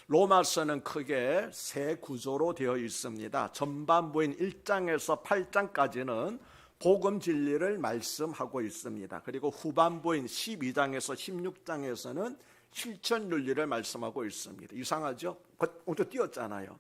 로마서는 크게 세 구조로 되어 있습니다. 전반부인 1장에서 8장까지는 복음 진리를 말씀하고 있습니다. 그리고 후반부인 12장에서 16장에서는 실천 윤리를 말씀하고 있습니다. 이상하죠? 오늘 띄었잖아요.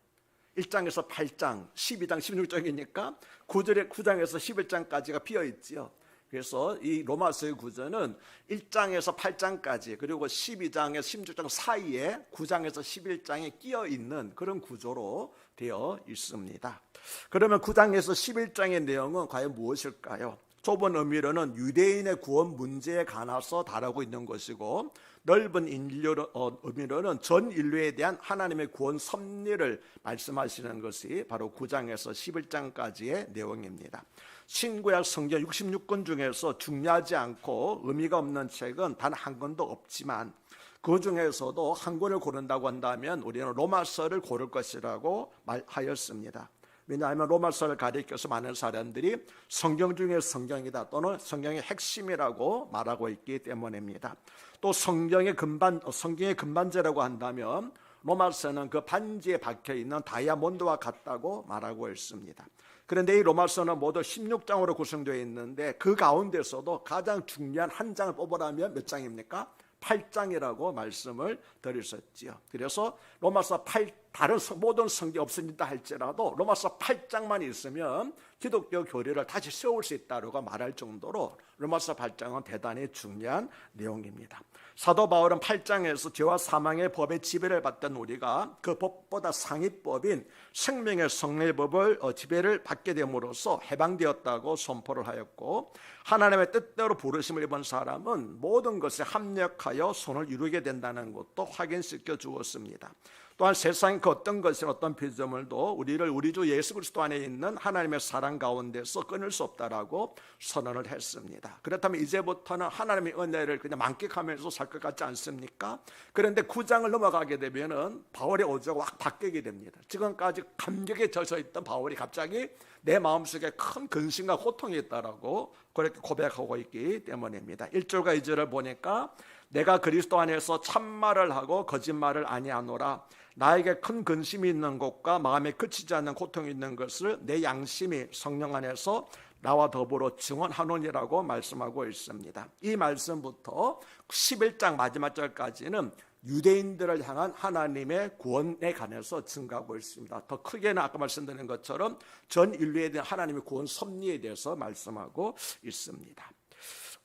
1장에서 8장, 12장, 16장이니까 9장에서 11장까지가 비어있지요. 그래서 이 로마서의 구조는 1장에서 8장까지 그리고 12장에서 16장 사이에 9장에서 11장에 끼어있는 그런 구조로 되어 있습니다. 그러면 9장에서 11장의 내용은 과연 무엇일까요? 좁은 의미로는 유대인의 구원 문제에 관해서 다루고 있는 것이고, 넓은 의미로는 전 인류에 대한 하나님의 구원 섭리를 말씀하시는 것이 바로 9장에서 11장까지의 내용입니다. 신구약 성경 66권 중에서 중요하지 않고 의미가 없는 책은 단 한 권도 없지만, 그 중에서도 한 권을 고른다고 한다면 우리는 로마서를 고를 것이라고 말하였습니다. 왜냐하면 로마서를 가리켜서 많은 사람들이 성경 중에 성경이다 또는 성경의 핵심이라고 말하고 있기 때문입니다. 또 성경의 금반지라고 한다면 로마서는 그 반지에 박혀있는 다이아몬드와 같다고 말하고 있습니다. 그런데 이 로마서는 모두 16장으로 구성되어 있는데 그 가운데서도 가장 중요한 한 장을 뽑으라면 몇 장입니까? 8장이라고 말씀을 드렸었지요. 그래서 로마서 다른 모든 성경이 없어진다 할지라도 로마서 8장만 있으면 기독교 교리를 다시 세울 수 있다고 말할 정도로 로마서 8장은 대단히 중요한 내용입니다. 사도 바울은 8장에서 죄와 사망의 법의 지배를 받던 우리가 그 법보다 상위법인 생명의 성례법을 지배를 받게 됨으로써 해방되었다고 선포를 하였고, 하나님의 뜻대로 부르심을 입은 사람은 모든 것에 합력하여 선을 이루게 된다는 것도 확인시켜 주었습니다. 또한 세상 그 어떤 것이나 어떤 피조물도 우리를 우리 주 예수 그리스도 안에 있는 하나님의 사랑 가운데서 끊을 수 없다라고 선언을 했습니다. 그렇다면 이제부터는 하나님의 은혜를 그냥 만끽하면서 살 것 같지 않습니까? 그런데 9장을 넘어가게 되면은 바울의 오조가 확 바뀌게 됩니다. 지금까지 감격에 젖어 있던 바울이 갑자기 내 마음속에 큰 근심과 고통이 있다라고 그렇게 고백하고 있기 때문입니다. 1절과 2절을 보니까 내가 그리스도 안에서 참말을 하고 거짓말을 아니하노라. 나에게 큰 근심이 있는 것과 마음에 그치지 않는 고통이 있는 것을 내 양심이 성령 안에서 나와 더불어 증언하노니라고 말씀하고 있습니다. 이 말씀부터 11장 마지막 절까지는 유대인들을 향한 하나님의 구원에 관해서 증가하고 있습니다. 더 크게는 아까 말씀드린 것처럼 전 인류에 대한 하나님의 구원 섭리에 대해서 말씀하고 있습니다.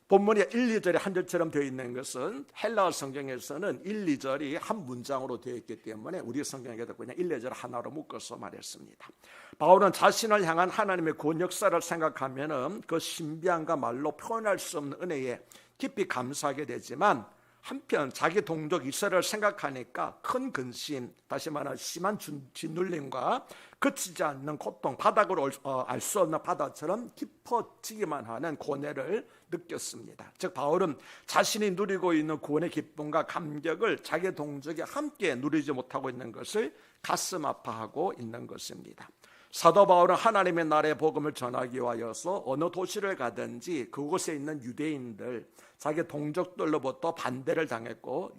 본문이 1, 2절이 한 절처럼 되어 있는 것은 헬라어 성경에서는 1, 2절이 한 문장으로 되어 있기 때문에 우리 성경에도 그냥 1, 2절 하나로 묶어서 말했습니다. 바울은 자신을 향한 하나님의 구원 역사를 생각하면 그 신비함과 말로 표현할 수 없는 은혜에 깊이 감사하게 되지만, 한편 자기 동족 이스라엘을 생각하니까 큰 근심, 다시 말하면 심한 짓눌림과 그치지 않는 고통, 바닥으로 알 수 없는 바다처럼 깊어지기만 하는 고뇌를 느꼈습니다. 즉 바울은 자신이 누리고 있는 구원의 기쁨과 감격을 자기 동족이 함께 누리지 못하고 있는 것을 가슴 아파하고 있는 것입니다. 사도 바울은 하나님의 나라의 복음을 전하기 위하여서 어느 도시를 가든지 그곳에 있는 유대인들, 자기 동족들로부터 반대를 당했고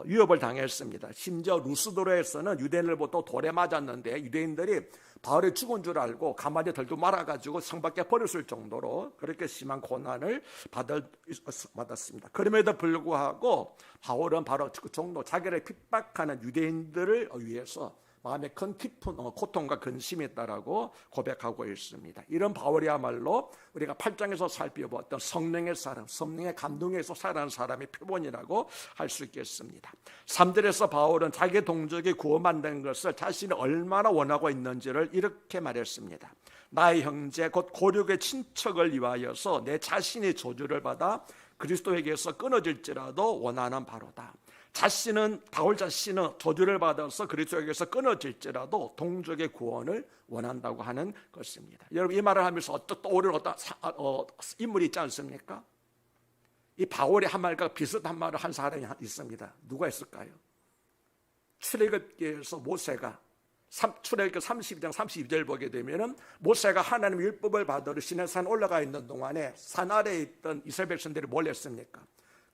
위협을 당했습니다. 심지어 루스드로에서는 유대인들부터 돌에 맞았는데 유대인들이 바울이 죽은 줄 알고 가마에 들고 말아가지고 성 밖에 버렸을 정도로 그렇게 심한 고난을 받았습니다. 그럼에도 불구하고 바울은 바로 그 정도 자기를 핍박하는 유대인들을 위해서 마음에 큰 깊은 고통과 근심이 있다라고 고백하고 있습니다. 이런 바울이야말로 우리가 8장에서 살펴보았던 성령의 사람, 성령의 감동에서 살아가는 사람의 표본이라고 할 수 있겠습니다. 3절에서 바울은 자기 동족이 구원받는 것을 자신이 얼마나 원하고 있는지를 이렇게 말했습니다. 나의 형제 곧 고륙의 친척을 위하여서 내 자신이 저주를 받아 그리스도에게서 끊어질지라도 원하는 바로다. 바울 자신은 저주를 받아서 그리스도에게서 끊어질지라도 동족의 구원을 원한다고 하는 것입니다. 여러분 이 말을 하면서 떠오르는 어떤 인물이 있지 않습니까? 이 바울의 한 말과 비슷한 말을 한 사람이 있습니다. 누가 있을까요? 출애굽기에서 모세가 출애굽기 32장 32절 보게 되면은 모세가 하나님의 율법을 받으러 시내산 올라가 있는 동안에 산 아래에 있던 이스라엘 백성들이 뭘 했습니까?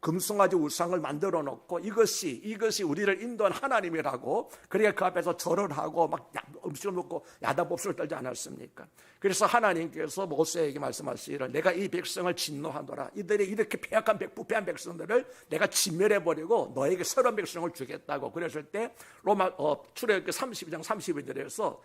금송아지 우상을 만들어 놓고 이것이 우리를 인도한 하나님이라고, 그러니까 그 앞에서 절을 하고 막 음식을 먹고 야단법석을 떨지 않았습니까? 그래서 하나님께서 모세에게 말씀하시기를 내가 이 백성을 진노하노라. 이들이 이렇게 부패한 백성들을 내가 진멸해버리고 너에게 새로운 백성을 주겠다고. 그랬을 때 로마 출애굽기 32장 30절에서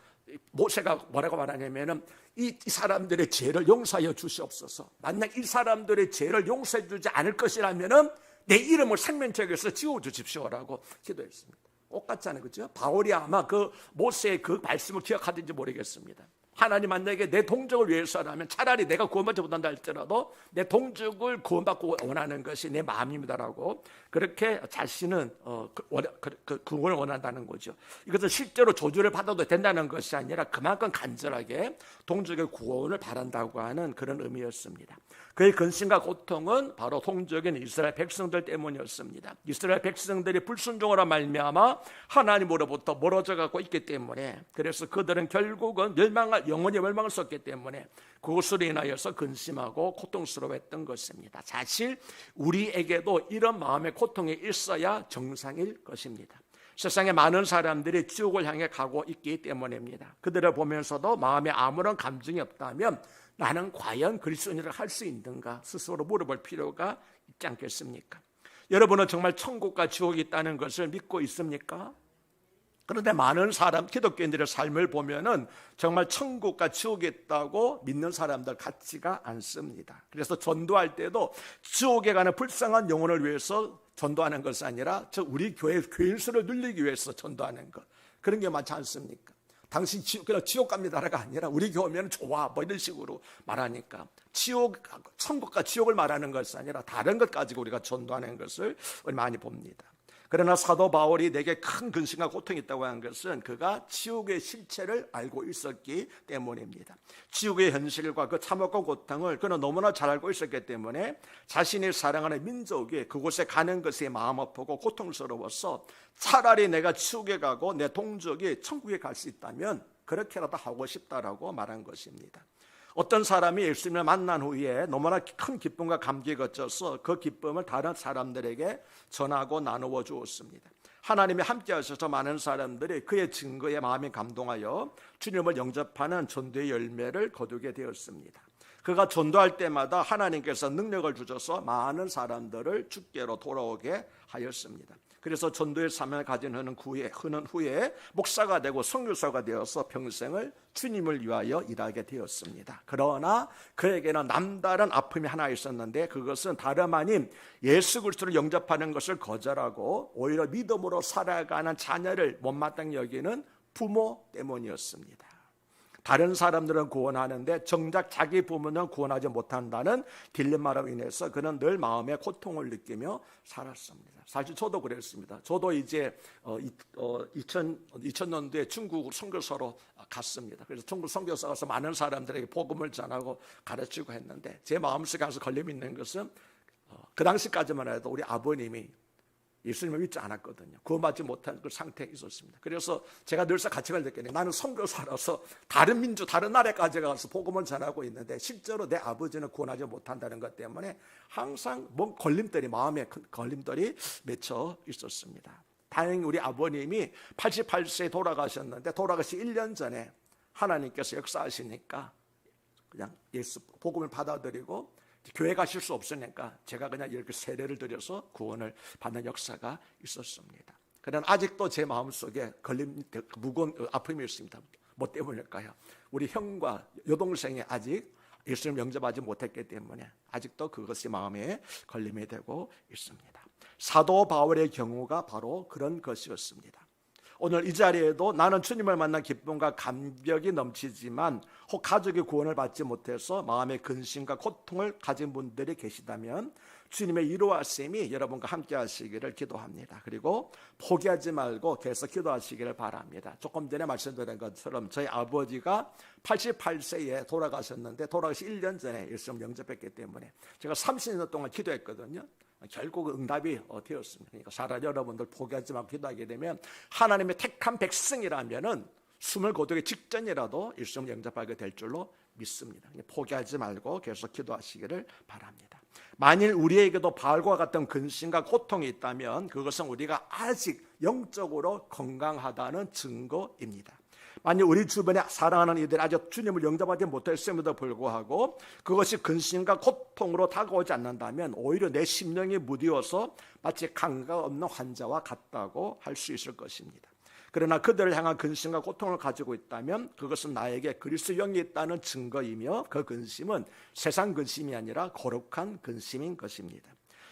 모세가 뭐라고 말하냐면은 이 사람들의 죄를 용서하여 주시옵소서. 만약 이 사람들의 죄를 용서해 주지 않을 것이라면은 내 이름을 생명책에서 지워 주십시오라고 기도했습니다. 똑같잖아요, 그렇죠? 바울이 아마 그 모세의 그 말씀을 기억하든지 모르겠습니다. 하나님 만약에 내 동족을 위해서라면 차라리 내가 구원받지 못한다 할지라도 내 동족을 구원받고 원하는 것이 내 마음입니다라고 그렇게 자신은 구원을 원한다는 거죠. 이것은 실제로 조주를 받아도 된다는 것이 아니라 그만큼 간절하게 동족의 구원을 바란다고 하는 그런 의미였습니다. 그의 근심과 고통은 바로 동족인 이스라엘 백성들 때문이었습니다. 이스라엘 백성들이 불순종으로 말미암아 하나님으로부터 멀어져 가고 있기 때문에, 그래서 그들은 결국은 영원히 멸망을 썼기 때문에 그것으로 인하여서 근심하고 고통스러워했던 것입니다. 사실 우리에게도 이런 마음의 고통이 있어야 정상일 것입니다. 세상에 많은 사람들이 지옥을 향해 가고 있기 때문입니다. 그들을 보면서도 마음에 아무런 감정이 없다면 나는 과연 그리스도인을 할 수 있는가 스스로 물어볼 필요가 있지 않겠습니까? 여러분은 정말 천국과 지옥이 있다는 것을 믿고 있습니까? 그런데 많은 기독교인들의 삶을 보면은 정말 천국과 지옥이 있다고 믿는 사람들 같지가 않습니다. 그래서 전도할 때도 지옥에 가는 불쌍한 영혼을 위해서 전도하는 것이 아니라 우리 교회 교인 수를 늘리기 위해서 전도하는 것, 그런 게 많지 않습니까? 당신 지옥 갑니다라가 아니라 우리 교회 오면 좋아 뭐 이런 식으로 말하니까 천국과 지옥을 말하는 것이 아니라 다른 것 가지고 우리가 전도하는 것을 많이 봅니다. 그러나 사도 바울이 내게 큰 근심과 고통이 있다고 하는 것은 그가 지옥의 실체를 알고 있었기 때문입니다. 지옥의 현실과 그 참혹과 고통을 그는 너무나 잘 알고 있었기 때문에 자신이 사랑하는 민족이 그곳에 가는 것이 마음 아프고 고통스러워서 차라리 내가 지옥에 가고 내 동족이 천국에 갈 수 있다면 그렇게라도 하고 싶다라고 말한 것입니다. 어떤 사람이 예수님을 만난 후에 너무나 큰 기쁨과 감기에 거쳐서 그 기쁨을 다른 사람들에게 전하고 나누어 주었습니다. 하나님이 함께 하셔서 많은 사람들이 그의 증거에 마음이 감동하여 주님을 영접하는 전도의 열매를 거두게 되었습니다. 그가 전도할 때마다 하나님께서 능력을 주셔서 많은 사람들을 주께로 돌아오게 하였습니다. 그래서 전도의 사명을 가진 흔은 후에 목사가 되고 선교사가 되어서 평생을 주님을 위하여 일하게 되었습니다. 그러나 그에게는 남다른 아픔이 하나 있었는데 그것은 다름 아닌 예수 그리스도를 영접하는 것을 거절하고 오히려 믿음으로 살아가는 자녀를 못마땅히 여기는 부모 때문이었습니다. 다른 사람들은 구원하는데 정작 자기 부모는 구원하지 못한다는 딜레마로 인해서 그는 늘 마음의 고통을 느끼며 살았습니다. 사실 저도 그랬습니다. 저도 이제 2000년도에 중국 선교사로 갔습니다. 그래서 중국 선교사 가서 많은 사람들에게 복음을 전하고 가르치고 했는데 제 마음속에 항상 걸림이 있는 것은 그 당시까지만 해도 우리 아버님이 예수님을 믿지 않았거든요. 구원받지 못한 그 상태에 있었습니다. 그래서 제가 늘상 가치관을 느끼는 나는 선교사라서 다른 민주, 다른 나라까지 가서 복음을 전하고 있는데 실제로 내 아버지는 구원하지 못한다는 것 때문에 항상 마음에 걸림돌이 맺혀 있었습니다. 다행히 우리 아버님이 88세에 돌아가셨는데 돌아가시 1년 전에 하나님께서 역사하시니까 그냥 예수 복음을 받아들이고 교회 가실 수 없으니까 제가 그냥 이렇게 세례를 드려서 구원을 받는 역사가 있었습니다. 그러나 아직도 제 마음속에 무거운 아픔이 있습니다. 뭐 때문일까요? 우리 형과 여동생이 아직 예수님을 영접하지 못했기 때문에 아직도 그것이 마음에 걸림이 되고 있습니다. 사도 바울의 경우가 바로 그런 것이었습니다. 오늘 이 자리에도 나는 주님을 만난 기쁨과 감격이 넘치지만 혹 가족의 구원을 받지 못해서 마음의 근심과 고통을 가진 분들이 계시다면 주님의 이루하심이 여러분과 함께 하시기를 기도합니다. 그리고 포기하지 말고 계속 기도하시기를 바랍니다. 조금 전에 말씀드린 것처럼 저희 아버지가 88세에 돌아가셨는데 돌아가시 1년 전에 예수님 영접했기 때문에 제가 30년 동안 기도했거든요. 결국 응답이 되었습니다. 그러니까 사랑 여러분들 포기하지 말고 기도하게 되면 하나님의 택한 백성이라면은 숨을 거두기 직전이라도 예수님 영접하게 될 줄로 믿습니다. 포기하지 말고 계속 기도하시기를 바랍니다. 만일 우리에게도 바알과 같은 근심과 고통이 있다면 그것은 우리가 아직 영적으로 건강하다는 증거입니다. 만약 우리 주변에 사랑하는 이들이 아직 주님을 영접하지 못했음에도 불구하고 그것이 근심과 고통으로 다가오지 않는다면 오히려 내 심령이 무디어서 마치 감각 없는 환자와 같다고 할 수 있을 것입니다. 그러나 그들을 향한 근심과 고통을 가지고 있다면 그것은 나에게 그리스도 영이 있다는 증거이며 그 근심은 세상 근심이 아니라 거룩한 근심인 것입니다.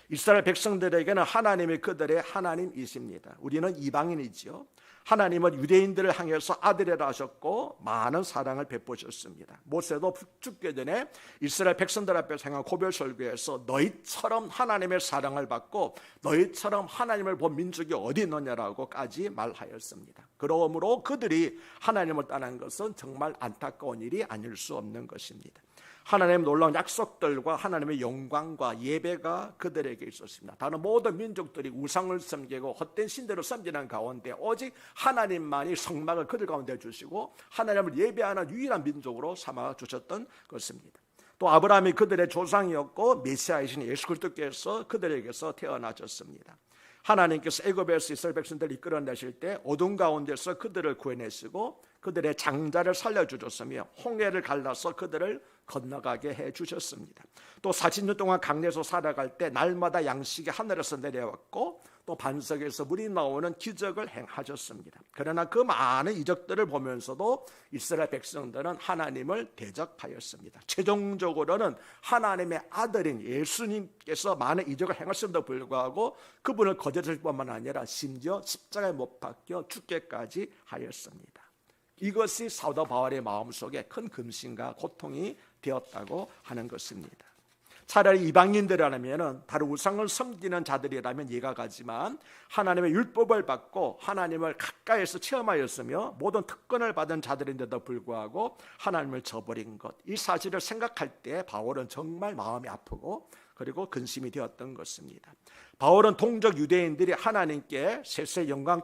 이스라엘 백성들에게는 하나님이 그들의 하나님이십니다. 우리는 이방인이지요. 하나님은 유대인들을 향해서 아들이라 하셨고 많은 사랑을 베푸셨습니다. 모세도 죽기 전에 이스라엘 백성들 앞에서 행한 고별 설교에서 너희처럼 하나님의 사랑을 받고 너희처럼 하나님을 본 민족이 어디 있느냐라고까지 말하였습니다. 그러므로 그들이 하나님을 떠난 것은 정말 안타까운 일이 아닐 수 없는 것입니다. 하나님의 놀라운 약속들과 하나님의 영광과 예배가 그들에게 있었습니다. 다른 모든 민족들이 우상을 섬기고 헛된 신들을 섬기는 가운데 오직 하나님만이 성막을 그들 가운데 주시고 하나님을 예배하는 유일한 민족으로 삼아 주셨던 것입니다. 또 아브라함이 그들의 조상이었고 메시아이신 예수 그리스도께서 그들에게서 태어나셨습니다. 하나님께서 애굽에서 이스라엘 백성들을 이끌어내실 때 어둠 가운데서 그들을 구해내시고 그들의 장자를 살려주셨으며 홍해를 갈라서 그들을 건너가게 해주셨습니다. 또 40년 동안 강내에서 살아갈 때 날마다 양식이 하늘에서 내려왔고 또 반석에서 물이 나오는 기적을 행하셨습니다. 그러나 그 많은 이적들을 보면서도 이스라엘 백성들은 하나님을 대적하였습니다. 최종적으로는 하나님의 아들인 예수님께서 많은 이적을 행하셨음에도 불구하고 그분을 거절할 뿐만 아니라 심지어 십자가에 못 박혀 죽게까지 하였습니다. 이것이 사도 바울의 마음속에 큰 근심과 고통이 되었다고 하는 것입니다. 차라리 이방인들이라면 다른 우상을 섬기는 자들이라면 이해가 가지만 하나님의 율법을 받고 하나님을 가까이에서 체험하였으며 모든 특권을 받은 자들인데도 불구하고 하나님을 저버린 것, 이 사실을 생각할 때 바울은 정말 마음이 아프고 그리고 근심이 되었던 것입니다. 바울은 동족 유대인들이 하나님께 세세 영광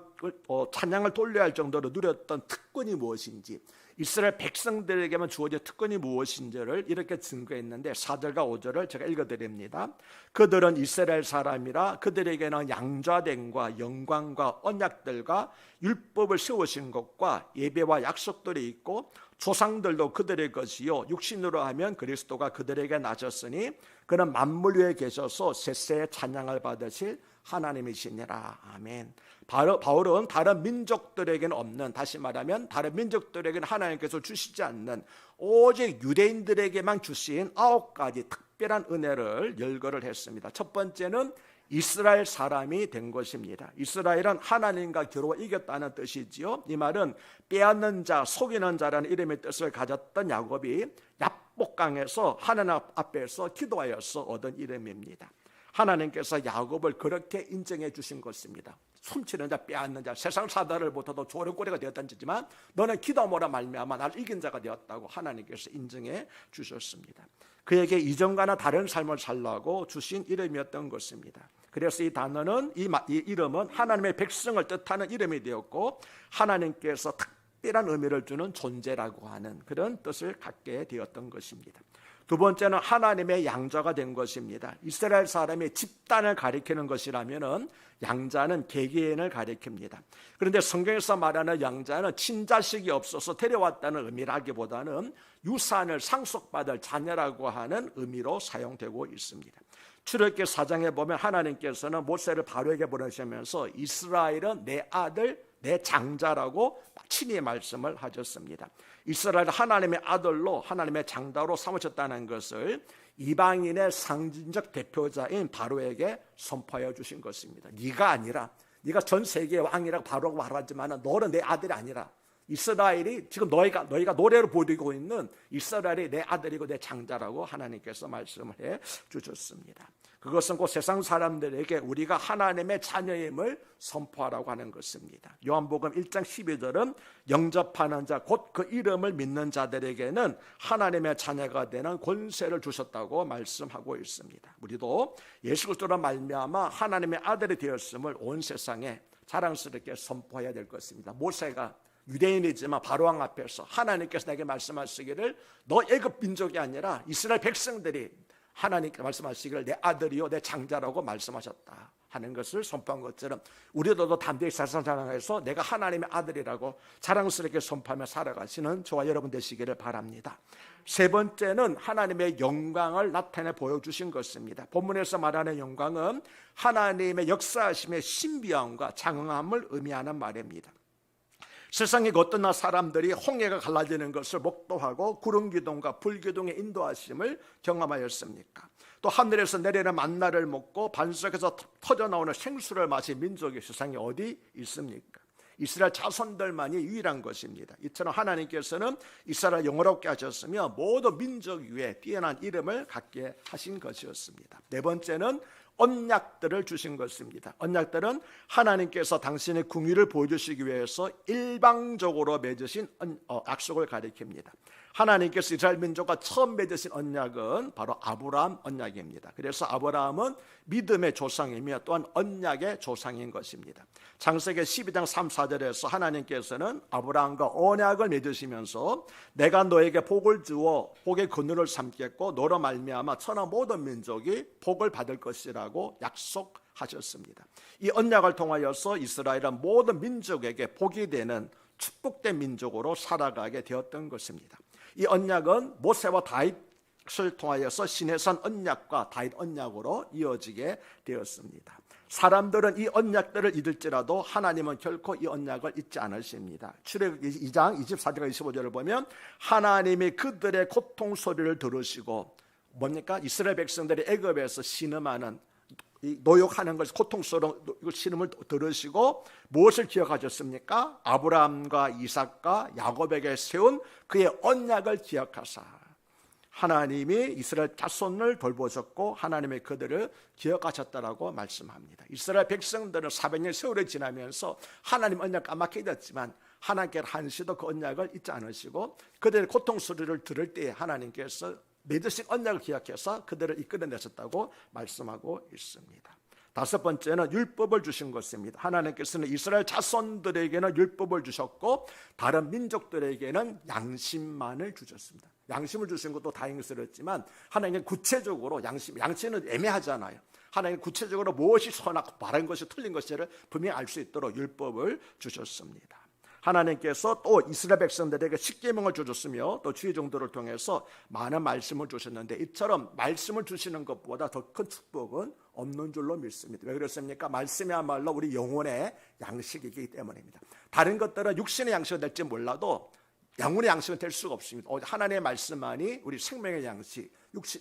찬양을 돌려야 할 정도로 누렸던 특권이 무엇인지, 이스라엘 백성들에게만 주어진 특권이 무엇인지를 이렇게 증거했는데 4절과 5절을 제가 읽어드립니다. 그들은 이스라엘 사람이라 그들에게는 양좌됨과 영광과 언약들과 율법을 세우신 것과 예배와 약속들이 있고 조상들도 그들의 것이요 육신으로 하면 그리스도가 그들에게 나셨으니 그는 만물 위에 계셔서 셋세의 찬양을 받으실 하나님이시니라. 아멘. 바울은 다른 민족들에게는 없는, 다시 말하면 다른 민족들에게는 하나님께서 주시지 않는 오직 유대인들에게만 주신 9가지 특별한 은혜를 열거를 했습니다. 첫 번째는 이스라엘 사람이 된 것입니다. 이스라엘은 하나님과 겨루어 이겼다는 뜻이지요. 이 말은 빼앗는 자, 속이는 자라는 이름의 뜻을 가졌던 야곱이 야복강에서 하나님 앞에서 기도하여서 얻은 이름입니다. 하나님께서 야곱을 그렇게 인정해 주신 것입니다. 훔치는 자, 빼앗는 자, 세상 사다를 못하도 조련꼬리가 되었다는 뜻이지만 너는 기도함으로 말미암아 나를 이긴 자가 되었다고 하나님께서 인정해 주셨습니다. 그에게 이전과는 다른 삶을 살라고 주신 이름이었던 것입니다. 그래서 이 단어는 이 이름은 하나님의 백성을 뜻하는 이름이 되었고 하나님께서 특별한 의미를 주는 존재라고 하는 그런 뜻을 갖게 되었던 것입니다. 두 번째는 하나님의 양자가 된 것입니다. 이스라엘 사람이 집단을 가리키는 것이라면 양자는 개개인을 가리킵니다. 그런데 성경에서 말하는 양자는 친자식이 없어서 데려왔다는 의미라기보다는 유산을 상속받을 자녀라고 하는 의미로 사용되고 있습니다. 출애굽기 4장에 보면 하나님께서는 모세를 바로에게 보내시면서 이스라엘은 내 아들 내 장자라고 친히 말씀을 하셨습니다. 이스라엘 하나님의 아들로 하나님의 장자로 삼으셨다는 것을 이방인의 상징적 대표자인 바로에게 선포하여 주신 것입니다. 네가 아니라, 네가 전 세계의 왕이라고 바로라고 말하지만 너는 내 아들이 아니라 이스라엘이 지금 너희가 노래로 보이고 있는 이스라엘이 내 아들이고 내 장자라고 하나님께서 말씀을 해 주셨습니다. 그것은 곧 세상 사람들에게 우리가 하나님의 자녀임을 선포하라고 하는 것입니다. 요한복음 1장 12절은 영접하는 자 곧 그 이름을 믿는 자들에게는 하나님의 자녀가 되는 권세를 주셨다고 말씀하고 있습니다. 우리도 예수 그리스도로 말미암아 하나님의 아들이 되었음을 온 세상에 자랑스럽게 선포해야 될 것입니다. 모세가 유대인이지만 바로왕 앞에서 하나님께서 내게 말씀하시기를 너 애굽 민족이 아니라 이스라엘 백성들이 하나님께 말씀하시기를 내 아들이요 내 장자라고 말씀하셨다 하는 것을 선포한 것처럼 우리도 담대히 자랑해서 내가 하나님의 아들이라고 자랑스럽게 선포하며 살아가시는 저와 여러분 되시기를 바랍니다. 세 번째는 하나님의 영광을 나타내 보여주신 것입니다. 본문에서 말하는 영광은 하나님의 역사하심의 신비함과 장엄함을 의미하는 말입니다. 세상에 어떤 사람들이 홍해가 갈라지는 것을 목도하고 구름기둥과 불기둥의 인도하심을 경험하였습니까? 또 하늘에서 내리는 만나를 먹고 반석에서 터져나오는 생수를 마신 민족이 세상에 어디 있습니까? 이스라엘 자손들만이 유일한 것입니다. 이처럼 하나님께서는 이스라엘 영화롭게 하셨으며 모든 민족 위에 뛰어난 이름을 갖게 하신 것이었습니다. 네 번째는 언약들을 주신 것입니다. 언약들은 하나님께서 당신의 궁유를 보여주시기 위해서 일방적으로 맺으신 약속을 가리킵니다. 하나님께서 이스라엘 민족과 처음 맺으신 언약은 바로 아브라함 언약입니다. 그래서 아브라함은 믿음의 조상이며 또한 언약의 조상인 것입니다. 창세기 12장 3, 4절에서 하나님께서는 아브라함과 언약을 맺으시면서 내가 너에게 복을 주어 복의 근원을 삼겠고 너로 말미암아 천하 모든 민족이 복을 받을 것이라고 약속하셨습니다. 이 언약을 통하여서 이스라엘은 모든 민족에게 복이 되는 축복된 민족으로 살아가게 되었던 것입니다. 이 언약은 모세와 다윗을 통하여서 시내산 언약과 다윗 언약으로 이어지게 되었습니다. 사람들은 이 언약들을 잊을지라도 하나님은 결코 이 언약을 잊지 않으십니다. 출애굽기 2장 24절과 25절을 보면 하나님이 그들의 고통 소리를 들으시고 뭡니까? 이스라엘 백성들이 애굽에서 신음하는 노역하는 것을 고통스러운 신음을 들으시고 무엇을 기억하셨습니까? 아브라함과 이삭과 야곱에게 세운 그의 언약을 기억하사 하나님이 이스라엘 자손을 돌보셨고 하나님의 그들을 기억하셨다라고 말씀합니다. 이스라엘 백성들은 400년 세월이 지나면서 하나님 언약 까맣게 잊었지만 하나님께 한시도 그 언약을 잊지 않으시고 그들의 고통 소리를 들을 때에 하나님께서 맺으신 언약을 기억해서 그들을 이끌어내셨다고 말씀하고 있습니다. 다섯 번째는 율법을 주신 것입니다. 하나님께서는 이스라엘 자손들에게는 율법을 주셨고 다른 민족들에게는 양심만을 주셨습니다. 양심을 주신 것도 다행스럽지만 하나님은 구체적으로 양심은 애매하잖아요. 하나님은 구체적으로 무엇이 선하고 바른 것이 틀린 것을 분명히 알 수 있도록 율법을 주셨습니다. 하나님께서 또 이스라엘 백성들에게 십계명을 주셨으며 또 주의 종도를 통해서 많은 말씀을 주셨는데 이처럼 말씀을 주시는 것보다 더 큰 축복은 없는 줄로 믿습니다. 왜 그렇습니까? 말씀이야말로 우리 영혼의 양식이기 때문입니다. 다른 것들은 육신의 양식이 될지 몰라도 영혼의 양식은 될 수가 없습니다. 하나님의 말씀만이 우리 생명의 양식,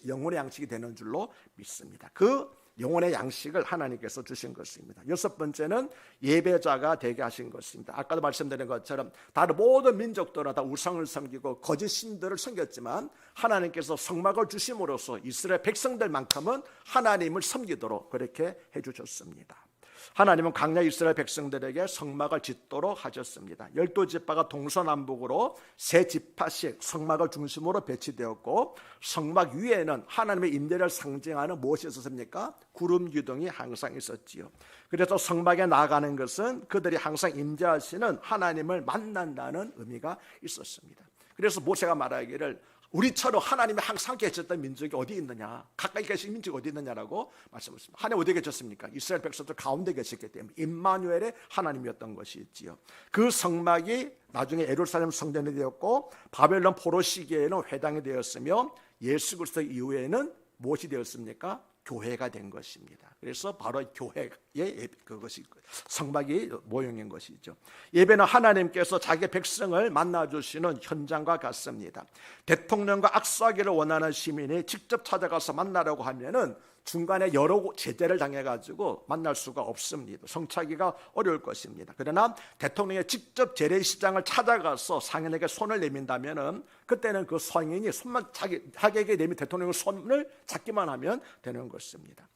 영혼의 양식이 되는 줄로 믿습니다. 그 영혼의 양식을 하나님께서 주신 것입니다. 여섯 번째는 예배자가 되게 하신 것입니다. 아까도 말씀드린 것처럼 다른 모든 민족들은 다 우상을 섬기고 거짓 신들을 섬겼지만 하나님께서 성막을 주심으로써 이스라엘 백성들만큼은 하나님을 섬기도록 그렇게 해주셨습니다. 하나님은 광야 이스라엘 백성들에게 성막을 짓도록 하셨습니다. 12지파가 동서남북으로 세 지파씩 성막을 중심으로 배치되었고 성막 위에는 하나님의 임재를 상징하는 무엇이 있었습니까? 구름 기둥이 항상 있었지요. 그래서 성막에 나아가는 것은 그들이 항상 임재하시는 하나님을 만난다는 의미가 있었습니다. 그래서 모세가 말하기를 우리처럼 하나님이 항상 계셨던 민족이 어디 있느냐, 가까이 계신 민족이 어디 있느냐라고 말씀하셨습니다. 하나님 어디에 계셨습니까? 이스라엘 백성들 가운데 계셨기 때문에 임마누엘의 하나님이었던 것이 있지요. 그 성막이 나중에 예루살렘 성전이 되었고 바벨론 포로 시기에는 회당이 되었으며 예수 그리스도 이후에는 무엇이 되었습니까? 교회가 된 것입니다. 그래서 바로 교회의 그것이 성막이 모형인 것이죠. 예배는 하나님께서 자기 백성을 만나주시는 현장과 같습니다. 대통령과 악수하기를 원하는 시민이 직접 찾아가서 만나려고 하면은 중간에 여러 제재를 당해가지고 만날 수가 없습니다. 성취하기가 어려울 것입니다. 그러나 대통령이 직접 재래시장을 찾아가서 상인에게 손을 내민다면은 그때는 그 상인이 손만 자기에게 내민 대통령의 손을 잡기만 하면 되는 것입니다.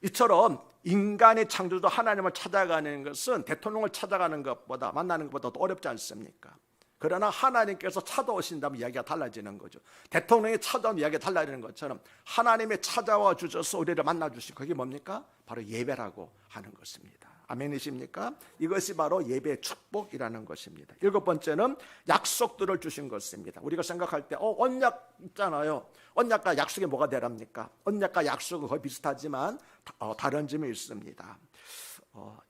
이처럼 인간의 창조주 하나님을 찾아가는 것은 대통령을 찾아가는 것보다 만나는 것보다 더 어렵지 않습니까? 그러나 하나님께서 찾아오신다면 이야기가 달라지는 거죠. 대통령이 찾아오면 이야기가 달라지는 것처럼 하나님이 찾아와 주셔서 우리를 만나주신 그게 뭡니까? 바로 예배라고 하는 것입니다. 아멘이십니까? 이것이 바로 예배의 축복이라는 것입니다. 7번째는 약속들을 주신 것입니다. 우리가 생각할 때 언약 있잖아요. 언약과 약속이 뭐가 다릅니까? 언약과 약속은 거의 비슷하지만 다른 점이 있습니다.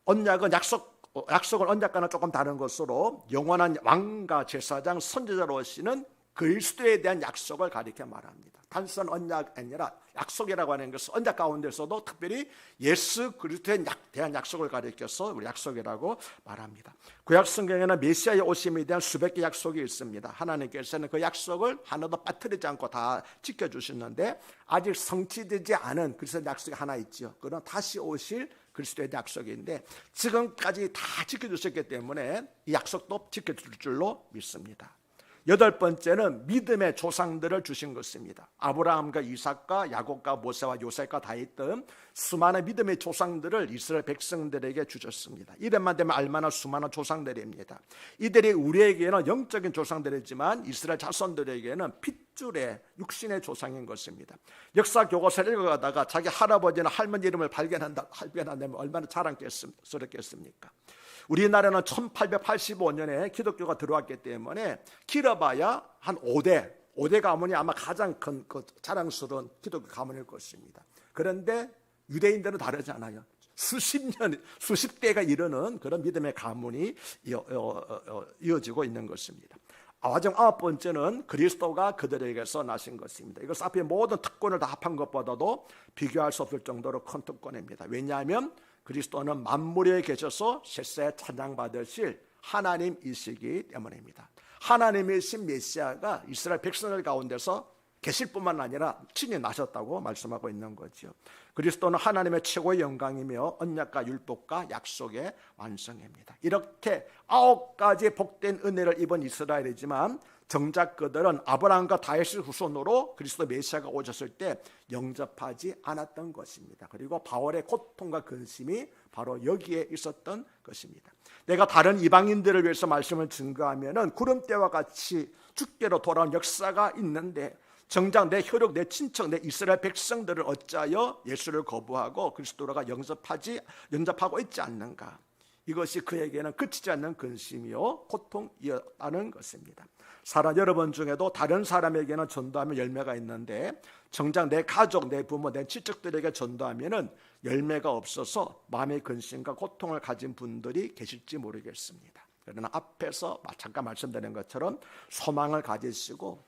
언약은 약속은 언약과는 조금 다른 것으로 영원한 왕과 제사장 선지자로 오시는 그리스도에 대한 약속을 가리켜 말합니다. 단순 언약이 아니라 약속이라고 하는 것은 언약 가운데서도 특별히 예수 그리스도에 대한 약속을 가리켜서 우리 약속이라고 말합니다. 구약 성경에는 메시아의 오심에 대한 수백 개 약속이 있습니다. 하나님께서는 그 약속을 하나도 빠뜨리지 않고 다 지켜주셨는데 아직 성취되지 않은 그리스도의 약속이 하나 있죠. 그건 다시 오실 그리스도의 약속인데 지금까지 다 지켜주셨기 때문에 이 약속도 지켜줄 줄로 믿습니다. 8번째는 믿음의 조상들을 주신 것입니다. 아브라함과 이삭과 야곱과 모세와 요셉과 다윗 수많은 믿음의 조상들을 이스라엘 백성들에게 주셨습니다. 이름만 되면 알만한 수많은 조상들입니다. 이들이 우리에게는 영적인 조상들이지만 이스라엘 자손들에게는 핏줄의 육신의 조상인 것입니다. 역사 교과서를 읽어가다가 자기 할아버지나 할머니 이름을 발견한다면 얼마나 자랑스럽겠습니까? 우리나라는 1885년에 기독교가 들어왔기 때문에 길어봐야 한 5대 가문이 아마 가장 큰 자랑스러운 기독교 가문일 것입니다. 그런데 유대인들은 다르지 않아요. 수십 대가 이르는 그런 믿음의 가문이 이어지고 있는 것입니다. 가장 9번째는 그리스도가 그들에게서 나신 것입니다. 이것은 앞에 모든 특권을 다 합한 것보다도 비교할 수 없을 정도로 큰 특권입니다. 왜냐하면 그리스도는 만물에 계셔서 셋세 찬양받으실 하나님이시기 때문입니다. 하나님이신 메시아가 이스라엘 백성들 가운데서 계실 뿐만 아니라 친히 나셨다고 말씀하고 있는 거죠. 그리스도는 하나님의 최고의 영광이며 언약과 율법과 약속의 완성입니다. 이렇게 9가지 복된 은혜를 입은 이스라엘이지만 정작 그들은 아브라함과 다윗의 후손으로 그리스도 메시아가 오셨을 때 영접하지 않았던 것입니다. 그리고 바울의 고통과 근심이 바로 여기에 있었던 것입니다. 내가 다른 이방인들을 위해서 말씀을 증거하면은 구름대와 같이 주께로 돌아온 역사가 있는데 정작 내 혈육, 내 친척, 내 이스라엘 백성들을 어찌하여 예수를 거부하고 그리스도가 영접하고 있지 않는가? 이것이 그에게는 그치지 않는 근심이요 고통이었다는 것입니다. 사람 여러분 중에도 다른 사람에게는 전도하면 열매가 있는데 정작 내 가족, 내 부모, 내 친척들에게 전도하면은 열매가 없어서 마음의 근심과 고통을 가진 분들이 계실지 모르겠습니다. 그러나 앞에서 잠깐 말씀드린 것처럼 소망을 가지시고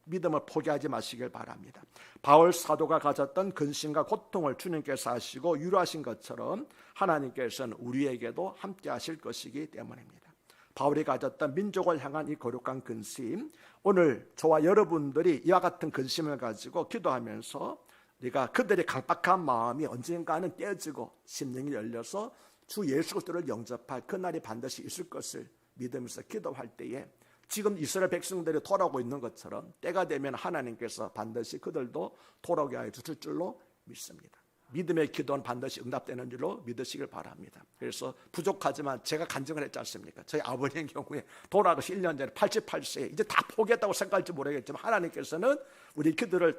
믿음을 포기하지 마시길 바랍니다. 바울 사도가 가졌던 근심과 고통을 주님께서 하시고 위로하신 것처럼 하나님께서는 우리에게도 함께 하실 것이기 때문입니다. 바울이 가졌던 민족을 향한 이 거룩한 근심, 오늘 저와 여러분들이 이와 같은 근심을 가지고 기도하면서 우리가 그들의 강박한 마음이 언젠가는 깨지고 심령이 열려서 주 예수 그리스도를 영접할 그날이 반드시 있을 것을 믿으면서 기도할 때에 지금 이스라엘 백성들이 돌아오고 있는 것처럼 때가 되면 하나님께서 반드시 그들도 돌아오게 하여 주실 줄로 믿습니다. 믿음의 기도는 반드시 응답되는 줄로 믿으시길 바랍니다. 그래서 부족하지만 제가 간증을 했지 않습니까? 저희 아버지의 경우에 돌아가시 1년 전에 88세에 이제 다 포기했다고 생각할지 모르겠지만 하나님께서는 우리 기도를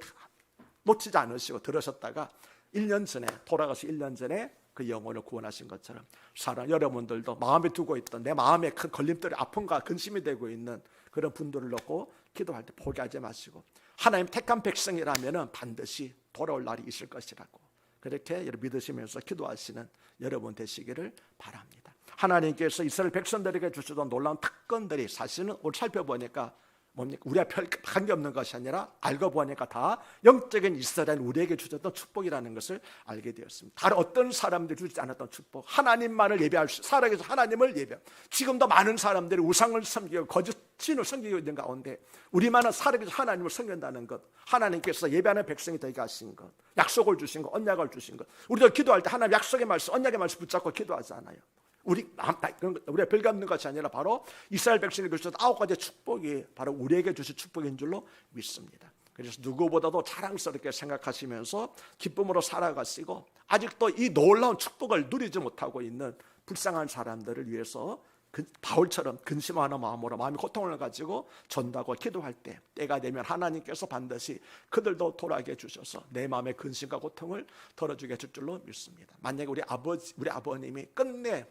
놓치지 않으시고 들으셨다가 1년 전에 돌아가시 1년 전에 그 영혼을 구원하신 것처럼 사랑 여러분들도 마음에 두고 있던 내 마음에 큰 걸림돌이 아픔과 근심이 되고 있는 그런 분들을 놓고 기도할 때 포기하지 마시고 하나님 택한 백성이라면 반드시 돌아올 날이 있을 것이라고 그렇게 믿으시면서 기도하시는 여러분 되시기를 바랍니다. 하나님께서 이스라엘 백성들에게 주시던 놀라운 특권들이 사실은 오늘 살펴보니까 뭡니까? 우리가 별 관계없는 것이 아니라 알고 보니까 다 영적인 이스라엘 우리에게 주셨던 축복이라는 것을 알게 되었습니다. 다른 어떤 사람들이 주지 않았던 축복, 하나님만을 예배할 수, 살아계신 하나님을 예배. 지금도 많은 사람들이 우상을 섬기고 거짓 신을 섬기고 있는 가운데 우리만은 살아계신 하나님을 섬긴다는 것, 하나님께서 예배하는 백성이 되게 하신 것, 약속을 주신 것, 언약을 주신 것. 우리도 기도할 때 하나님 약속의 말씀, 언약의 말씀 붙잡고 기도하지 않아요. 우리가 별게 없는 것이 아니라 바로 이스라엘 백성에게 주셨던 9가지 축복이 바로 우리에게 주신 축복인 줄로 믿습니다. 그래서 누구보다도 자랑스럽게 생각하시면서 기쁨으로 살아가시고 아직도 이 놀라운 축복을 누리지 못하고 있는 불쌍한 사람들을 위해서 바울처럼 근심하는 마음으로 마음의 고통을 가지고 전도하고 기도할 때 때가 되면 하나님께서 반드시 그들도 돌아가게 해주셔서 내 마음의 근심과 고통을 덜어주게 해줄 줄로 믿습니다. 만약에 우리 아버님이 끝내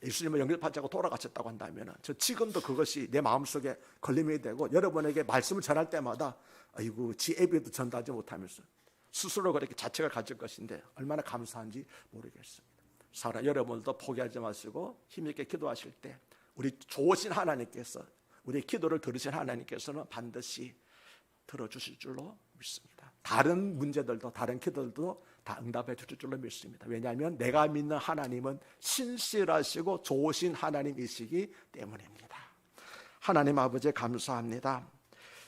예수님을 영접하지 않고 돌아가셨다고 한다면 저 지금도 그것이 내 마음속에 걸림이 되고 여러분에게 말씀을 전할 때마다 아이고 지 애비도 전도하지 못하면서 스스로 그렇게 자책을 가질 것인데 얼마나 감사한지 모르겠습니다. 사랑 여러분도 포기하지 마시고 힘있게 기도하실 때 우리 좋으신 하나님께서 우리 기도를 들으신 하나님께서는 반드시 들어주실 줄로 믿습니다. 다른 문제들도 다른 기도들도 다 응답해 주실 줄로 믿습니다. 왜냐하면 내가 믿는 하나님은 신실하시고 좋으신 하나님이시기 때문입니다. 하나님 아버지 감사합니다.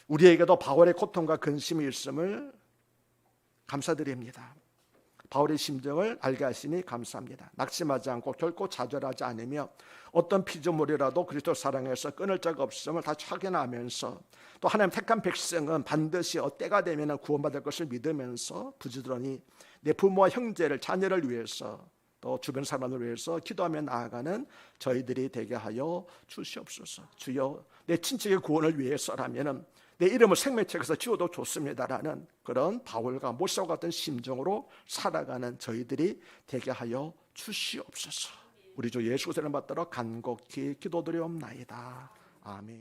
우리에게도 바울의 고통과 근심이 있음을 감사드립니다. 바울의 심정을 알게 하시니 감사합니다. 낙심하지 않고 결코 좌절하지 않으며 어떤 피조물이라도 그리스도 사랑에서 끊을 자가 없음을 다시 확인하면서 또 하나님 택한 백성은 반드시 때가 되면 구원받을 것을 믿으면서 부지런히 내 부모와 형제를 자녀를 위해서 또 주변 사람을 위해서 기도하며 나아가는 저희들이 되게 하여 주시옵소서. 주여 내 친척의 구원을 위해서라면 내 이름을 생명책에서 지워도 좋습니다라는 그런 바울과 모세와 같은 심정으로 살아가는 저희들이 되게 하여 주시옵소서. 우리 주 예수 그리스도를 받들어 간곡히 기도드리옵나이다. 아멘.